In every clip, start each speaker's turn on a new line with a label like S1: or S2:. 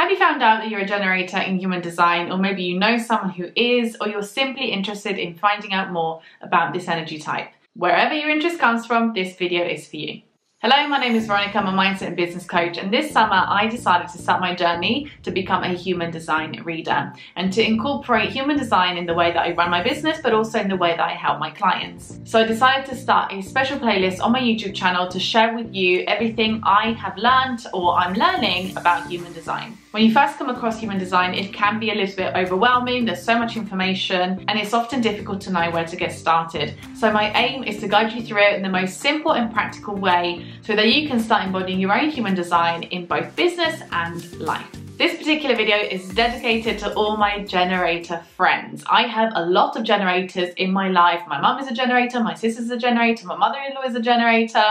S1: Have you found out that you're a generator in human design, or maybe you know someone who is, or you're simply interested in finding out more about this energy type? Wherever your interest comes from, this video is for you. Hello, my name is Veronica, I'm a mindset and business coach, and this summer I decided to start my journey to become a human design reader and to incorporate human design in the way that I run my business, but also in the way that I help my clients. So I decided to start a special playlist on my YouTube channel to share with you everything I have learned or I'm learning about human design. When you first come across human design, it can be a little bit overwhelming. There's so much information and it's often difficult to know where to get started. So my aim is to guide you through it in the most simple and practical way so that you can start embodying your own human design in both business and life. This particular video is dedicated to all my generator friends. I have a lot of generators in my life. My mum is a generator, my sister's a generator, my mother-in-law is a generator.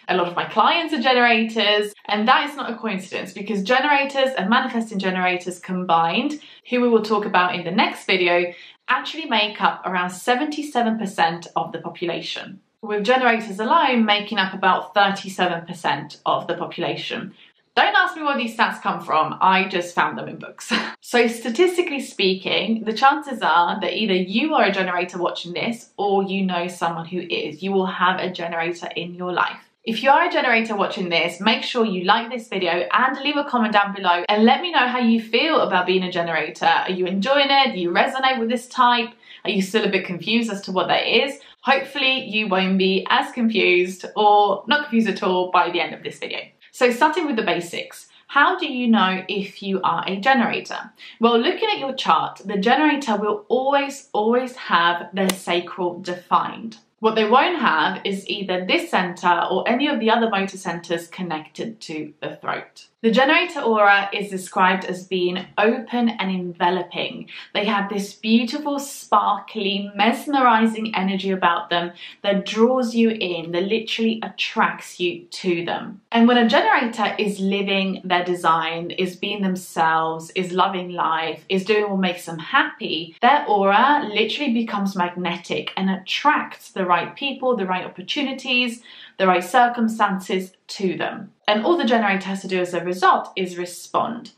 S1: A lot of my clients are generators, and that is not a coincidence because generators and manifesting generators combined, who we will talk about in the next video, actually make up around 77% of the population, with generators alone making up about 37% of the population. Don't ask me where these stats come from, I just found them in books. So statistically speaking, the chances are that either you are a generator watching this or you know someone who is. You will have a generator in your life. If you are a generator watching this, make sure you like this video and leave a comment down below and let me know how you feel about being a generator. Are you enjoying it? Do you resonate with this type? Are you still a bit confused as to what that is? Hopefully you won't be as confused or not confused at all by the end of this video. So starting with the basics. How do you know if you are a generator? Well, looking at your chart, the generator will always have their sacral defined. What they won't have is either this center or any of the other motor centers connected to the throat. The generator aura is described as being open and enveloping. They have this beautiful, sparkly, mesmerizing energy about them that draws you in, that literally attracts you to them. And when a generator is living their design, is being themselves, is loving life, is doing what makes them happy, their aura literally becomes magnetic and attracts the right people, the right opportunities, the right circumstances to them. And all the generator has to do as a result is respond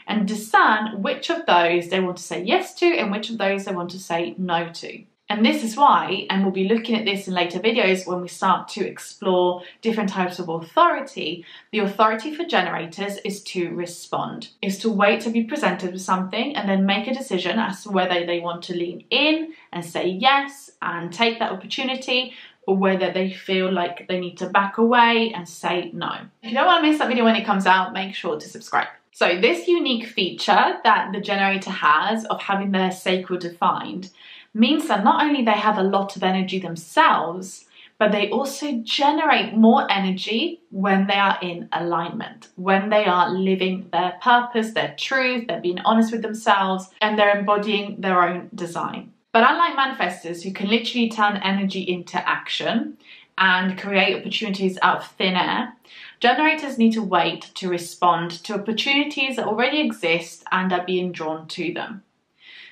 S1: and discern which of those they want to say yes to and which of those they want to say no to. And this is why, and we'll be looking at this in later videos when we start to explore different types of authority, the authority for generators is to respond, is to wait to be presented with something and then make a decision as to whether they want to lean in and say yes and take that opportunity, or whether they feel like they need to back away and say no. If you don't want to miss that video when it comes out, make sure to subscribe. So this unique feature that the generator has of having their sacral defined means that not only they have a lot of energy themselves, but they also generate more energy when they are in alignment, when they are living their purpose, their truth, they're being honest with themselves, and they're embodying their own design. But unlike manifestors who can literally turn energy into action and create opportunities out of thin air, generators need to wait to respond to opportunities that already exist and are being drawn to them.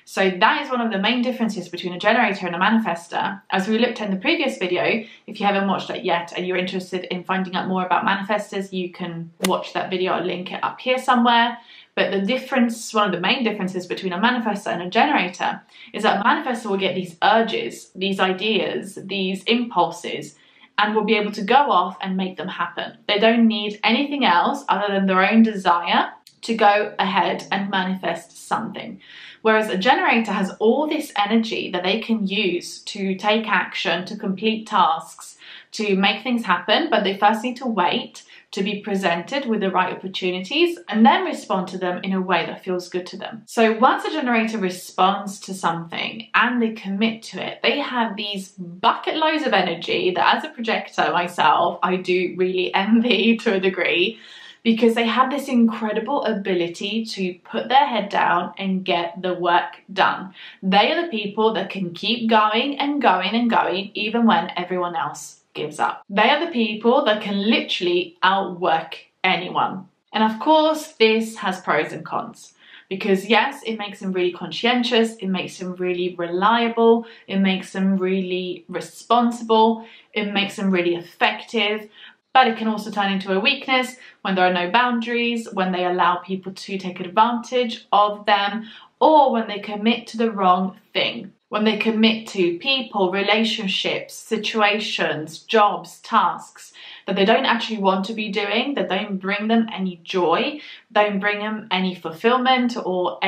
S1: So that is one of the main differences between a generator and a manifestor. As we looked at in the previous video, if you haven't watched that yet and you're interested in finding out more about manifestors, you can watch that video. I'll link it up here somewhere. But the difference, one of the main differences between a manifestor and a generator is that a manifestor will get these urges, these ideas, these impulses, and will be able to go off and make them happen. They don't need anything else other than their own desire to go ahead and manifest something. Whereas a generator has all this energy that they can use to take action, to complete tasks, to make things happen, but they first need to wait to be presented with the right opportunities and then respond to them in a way that feels good to them. So once a generator responds to something and they commit to it, they have these bucket loads of energy that as a projector myself, I do really envy to a degree, because they have this incredible ability to put their head down and get the work done. They are the people that can keep going and going and going even when everyone else gives up. They are the people that can literally outwork anyone. And of course, this has pros and cons. Because yes, it makes them really conscientious, it makes them really reliable, it makes them really responsible, it makes them really effective. But it can also turn into a weakness when there are no boundaries, when they allow people to take advantage of them, or when they commit to the wrong thing. When they commit to people, relationships, situations, jobs, tasks that they don't actually want to be doing, that don't bring them any joy, don't bring them any fulfillment or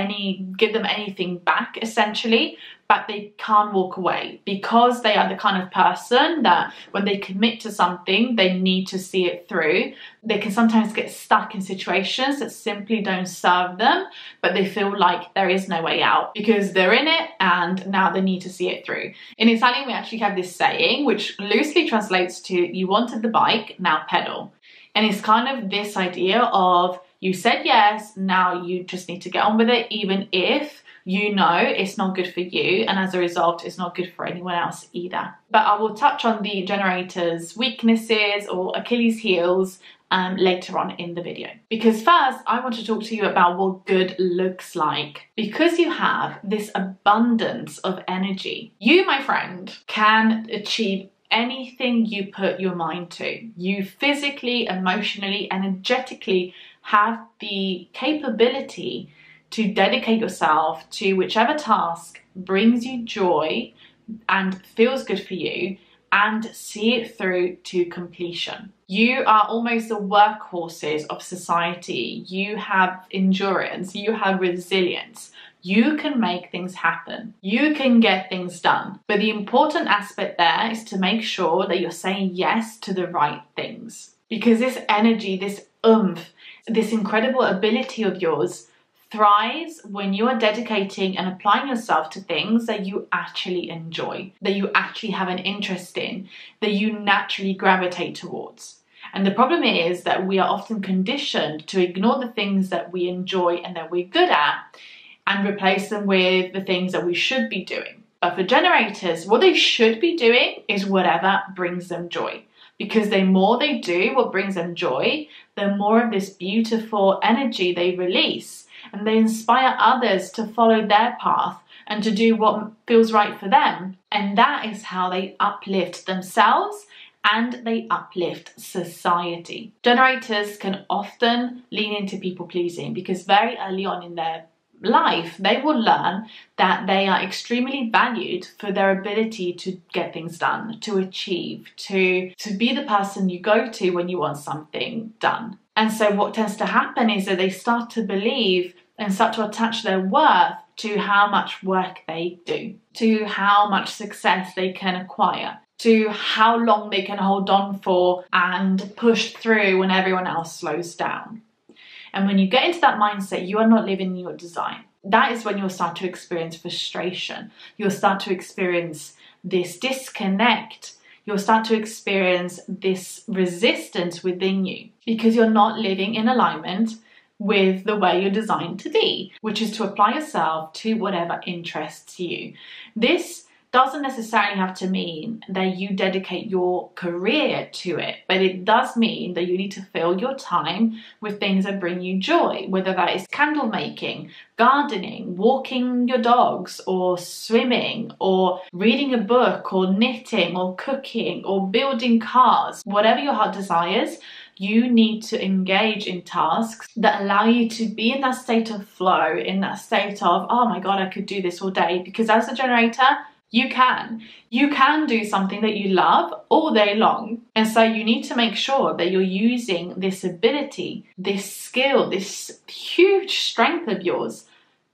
S1: give them anything back essentially, but they can't walk away because they are the kind of person that when they commit to something, they need to see it through. They can sometimes get stuck in situations that simply don't serve them, but they feel like there is no way out because they're in it and now they need to see it through. In Italian, we actually have this saying, which loosely translates to, you wanted the bike, now pedal. And it's kind of this idea of, you said yes, now you just need to get on with it, even if you know it's not good for you, and as a result it's not good for anyone else either. But I will touch on the generator's weaknesses or Achilles heels later on in the video. Because first I want to talk to you about what good looks like. Because you have this abundance of energy, you, my friend, can achieve anything you put your mind to. You physically, emotionally, energetically have the capability to dedicate yourself to whichever task brings you joy and feels good for you and see it through to completion. You are almost the workhorses of society. You have endurance, you have resilience. You can make things happen. You can get things done. But the important aspect there is to make sure that you're saying yes to the right things. Because this energy, this oomph, this incredible ability of yours thrives when you are dedicating and applying yourself to things that you actually enjoy, that you actually have an interest in, that you naturally gravitate towards. And the problem is that we are often conditioned to ignore the things that we enjoy and that we're good at and replace them with the things that we should be doing. But for generators, what they should be doing is whatever brings them joy. Because the more they do what brings them joy, the more of this beautiful energy they release. And they inspire others to follow their path and to do what feels right for them. And that is how they uplift themselves and they uplift society. Generators can often lean into people pleasing because very early on in their life, they will learn that they are extremely valued for their ability to get things done, to achieve, to be the person you go to when you want something done. And so what tends to happen is that they start to believe and start to attach their worth to how much work they do, to how much success they can acquire, to how long they can hold on for and push through when everyone else slows down. And when you get into that mindset, you are not living your design. That is when you'll start to experience frustration. You'll start to experience this disconnect. You'll start to experience this resistance within you because you're not living in alignment with the way you're designed to be, which is to apply yourself to whatever interests you. This doesn't necessarily have to mean that you dedicate your career to it, but it does mean that you need to fill your time with things that bring you joy, whether that is candle making, gardening, walking your dogs, or swimming, or reading a book, or knitting, or cooking, or building cars. Whatever your heart desires, you need to engage in tasks that allow you to be in that state of flow, in that state of, oh my God, I could do this all day. Because as a generator, you can do something that you love all day long. And so you need to make sure that you're using this ability, this skill, this huge strength of yours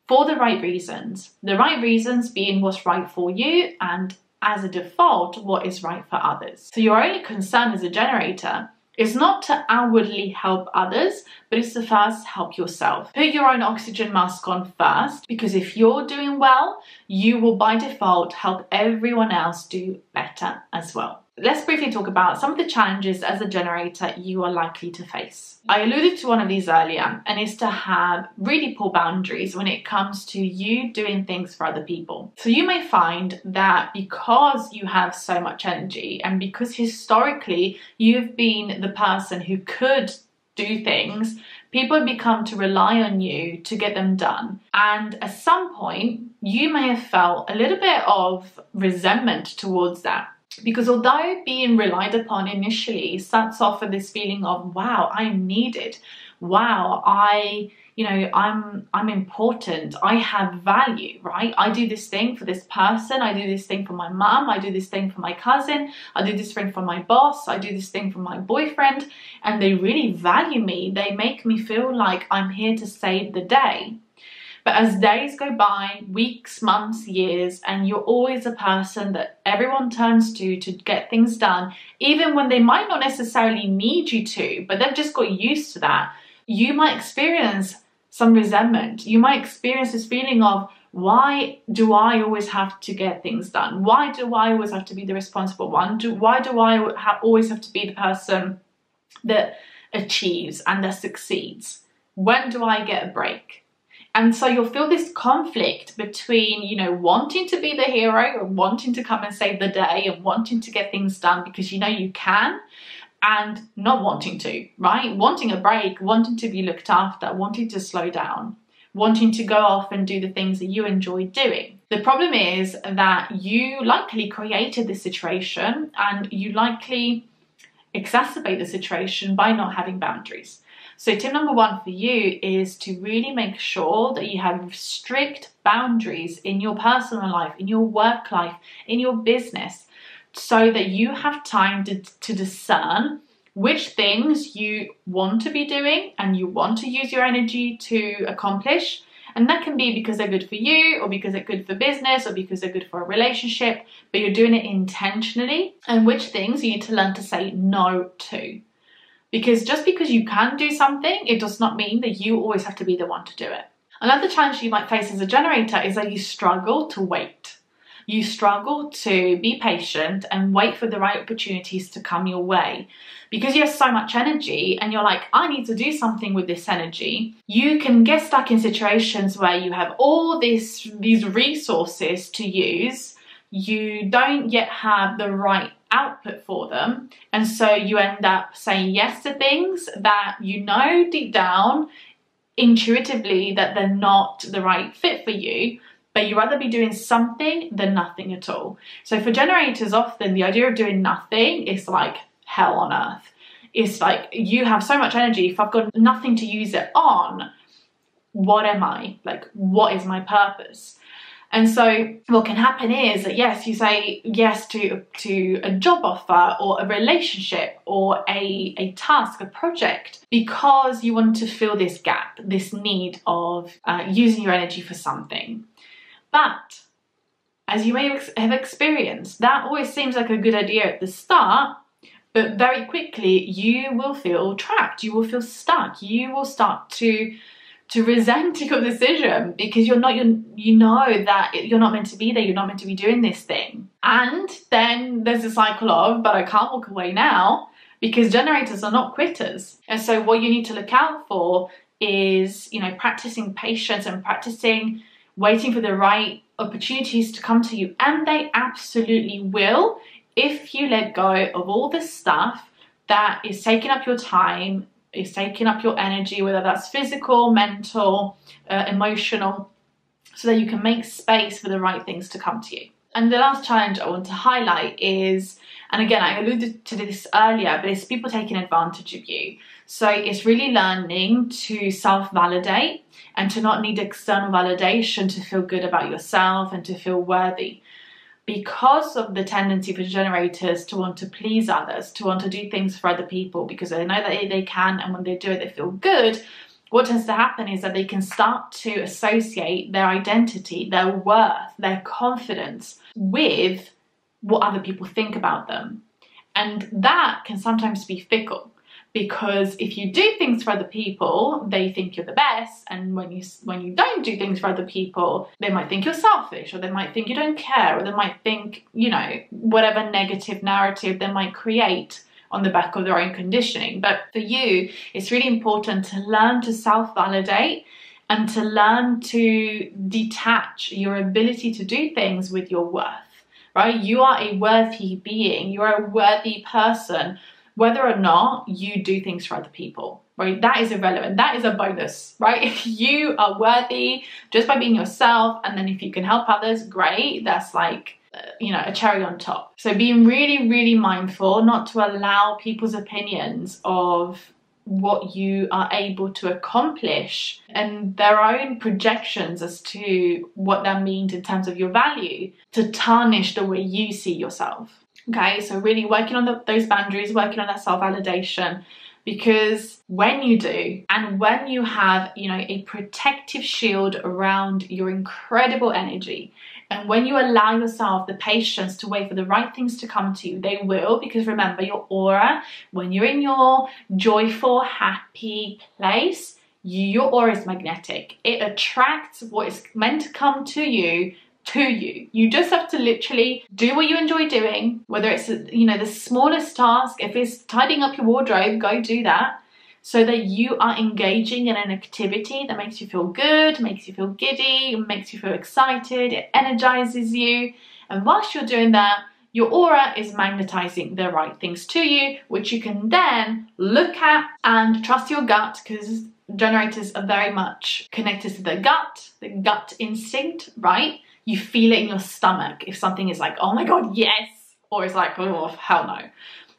S1: for the right reasons. The right reasons being what's right for you and as a default, what is right for others. So your only concern as a generator is not to outwardly help others, but it's to first help yourself. Put your own oxygen mask on first, because if you're doing well, you will by default help everyone else do better as well. Let's briefly talk about some of the challenges as a generator you are likely to face. I alluded to one of these earlier, and it's to have really poor boundaries when it comes to you doing things for other people. So you may find that because you have so much energy and because historically you've been the person who could do things, people have become to rely on you to get them done. And at some point, you may have felt a little bit of resentment towards that. Because although being relied upon initially starts off with this feeling of, wow, I'm needed. Wow, I'm important. I have value, right? I do this thing for this person. I do this thing for my mum. I do this thing for my cousin. I do this thing for my boss. I do this thing for my boyfriend. And they really value me. They make me feel like I'm here to save the day. But as days go by, weeks, months, years, and you're always a person that everyone turns to get things done, even when they might not necessarily need you to, but they've just got used to that, you might experience some resentment. You might experience this feeling of, why do I always have to get things done? Why do I always have to be the responsible one? Why do I always have to be the person that achieves and that succeeds? When do I get a break? And so you'll feel this conflict between, wanting to be the hero and wanting to come and save the day and wanting to get things done because you can, and not wanting to, right? Wanting a break, wanting to be looked after, wanting to slow down, wanting to go off and do the things that you enjoy doing. The problem is that you likely created this situation and you likely exacerbate the situation by not having boundaries. So tip number one for you is to really make sure that you have strict boundaries in your personal life, in your work life, in your business, so that you have time to discern which things you want to be doing and you want to use your energy to accomplish. And that can be because they're good for you, or because they're good for business, or because they're good for a relationship, but you're doing it intentionally, and which things you need to learn to say no to. Because just because you can do something, it does not mean that you always have to be the one to do it. Another challenge you might face as a generator is that you struggle to wait. You struggle to be patient and wait for the right opportunities to come your way. Because you have so much energy and you're like, I need to do something with this energy, you can get stuck in situations where you have all these resources to use. You don't yet have the right output for them, and so you end up saying yes to things that deep down intuitively that they're not the right fit for you, but you'd rather be doing something than nothing at all. So for generators, often the idea of doing nothing is like hell on earth. It's like, you have so much energy, if I've got nothing to use it on, what am I? Like, what is my purpose? And so what can happen is that, yes, you say yes to a job offer or a relationship or a task, a project, because you want to fill this gap, this need of using your energy for something. But as you may have experienced, that always seems like a good idea at the start, but very quickly you will feel trapped, you will feel stuck, you will start to resent your decision because you know that you're not meant to be there, you're not meant to be doing this thing. And then there's a cycle of, but I can't walk away now, because generators are not quitters. And so what you need to look out for is, practicing patience and practicing waiting for the right opportunities to come to you. And they absolutely will, if you let go of all the stuff that is taking up your time, is taking up your energy, whether that's physical, mental, emotional, so that you can make space for the right things to come to you. And the last challenge I want to highlight is, and again, I alluded to this earlier, but it's people taking advantage of you. So it's really learning to self-validate and to not need external validation to feel good about yourself and to feel worthy. Because of the tendency for generators to want to please others, to want to do things for other people because they know that they can, and when they do it they feel good, what tends to happen is that they can start to associate their identity, their worth, their confidence with what other people think about them. And that can sometimes be fickle, because if you do things for other people, they think you're the best, and when you don't do things for other people, they might think you're selfish, or they might think you don't care, or they might think, whatever negative narrative they might create on the back of their own conditioning. But for you, it's really important to learn to self-validate and to learn to detach your ability to do things with your worth, right? You are a worthy being, you're a worthy person, whether or not you do things for other people, right? That is irrelevant. That is a bonus, right? You are worthy just by being yourself. And then if you can help others, great. That's like you know, a cherry on top. So being really, really mindful not to allow people's opinions of what you are able to accomplish and their own projections as to what that means in terms of your value to tarnish the way you see yourself. Okay, so really working on those boundaries, working on that self-validation, because when you do, and when you have, you know, a protective shield around your incredible energy, and when you allow yourself the patience to wait for the right things to come to you, they will, because remember, your aura, when you're in your joyful, happy place, your aura is magnetic. It attracts what is meant to come to you. You just have to literally do what you enjoy doing, whether it's, you know, the smallest task. If it's tidying up your wardrobe, go do that, so that you are engaging in an activity that makes you feel good, makes you feel giddy, makes you feel excited, it energizes you. And whilst you're doing that, your aura is magnetizing the right things to you, which you can then look at and trust your gut, because generators are very much connected to the gut instinct, right? You feel it in your stomach if something is like, oh my God, yes, or it's like, oh, hell no,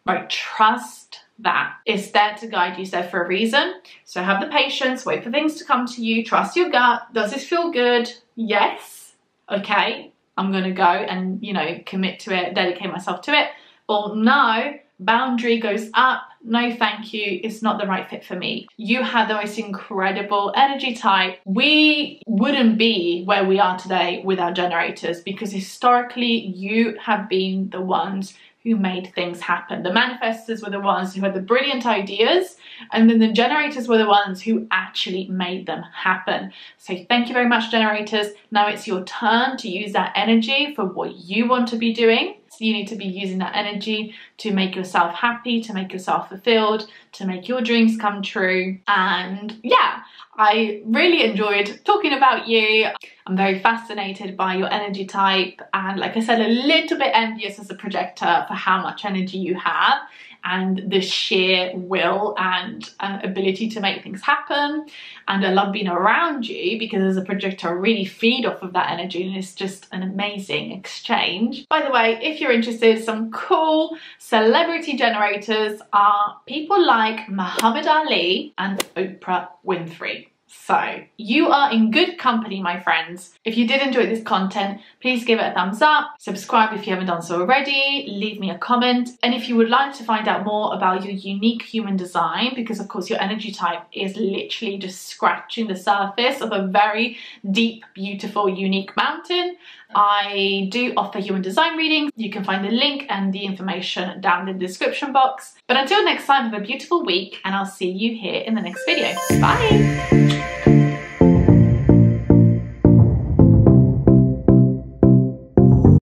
S1: right? Trust that. It's there to guide you, it's there for a reason. So have the patience, wait for things to come to you, trust your gut. Does this feel good? Yes. Okay, I'm gonna go and, you know, commit to it, dedicate myself to it. Or no, boundary goes up, no thank you, it's not the right fit for me. You have the most incredible energy type. We wouldn't be where we are today without generators, because historically you have been the ones who made things happen. The manifestors were the ones who had the brilliant ideas, and then the generators were the ones who actually made them happen. So thank you very much, generators. Now it's your turn to use that energy for what you want to be doing. So you need to be using that energy to make yourself happy, to make yourself fulfilled, to make your dreams come true. And yeah, I really enjoyed talking about you. I'm very fascinated by your energy type, and like I said, a little bit envious as a projector for how much energy you have and the sheer will and ability to make things happen. And I love being around you, because as a projector I really feed off of that energy, and it's just an amazing exchange. By the way, if you're interested, some cool celebrity generators are people like Muhammad Ali and Oprah Winfrey. So you are in good company, my friends. If you did enjoy this content, please give it a thumbs up, subscribe if you haven't done so already, leave me a comment. And if you would like to find out more about your unique human design, because of course your energy type is literally just scratching the surface of a very deep, beautiful, unique mountain, I do offer human design readings. You can find the link and the information down in the description box. But until next time, have a beautiful week, and I'll see you here in the next video. Bye!